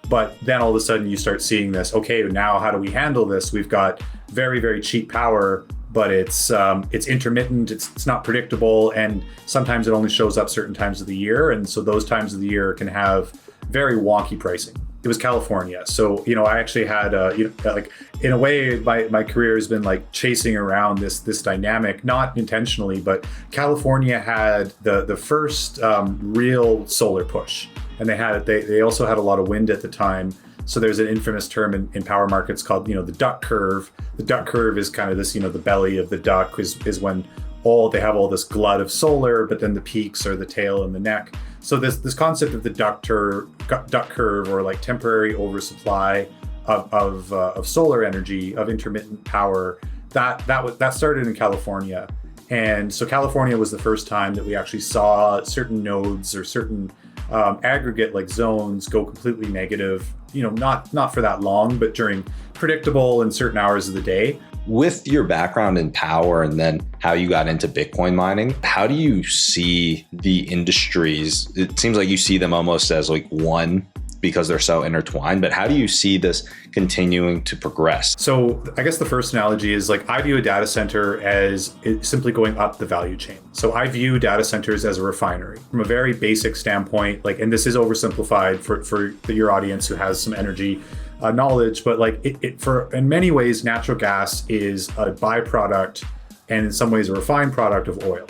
But then all of a sudden you start seeing this, okay, now how do we handle this? We've got very, very cheap power, but it's intermittent, it's not predictable, and sometimes it only shows up certain times of the year. And so those times of the year can have very wonky pricing. It was California. So, I actually had, like in a way, my career has been like chasing around this dynamic, not intentionally, but California had the first real solar push. And they also had a lot of wind at the time. So there's an infamous term in power markets called, the duck curve. The duck curve is kind of this, the belly of the duck is when they have all this glut of solar, but then the peaks are the tail and the neck. So this concept of the duck curve, or like temporary oversupply of solar energy, of intermittent power, that started in California. And so California was the first time that we actually saw certain nodes or certain aggregate like zones go completely negative, not for that long, but during predictable and certain hours of the day. With your background in power and then how you got into Bitcoin mining, how do you see the industries? It seems like you see them almost as like one because they're so intertwined, but how do you see this continuing to progress? So I guess the first analogy is like, I view a data center as simply going up the value chain. So I view data centers as a refinery from a very basic standpoint, like, and this is oversimplified for your audience who has some energy knowledge, but like in many ways, natural gas is a byproduct and in some ways a refined product of oil.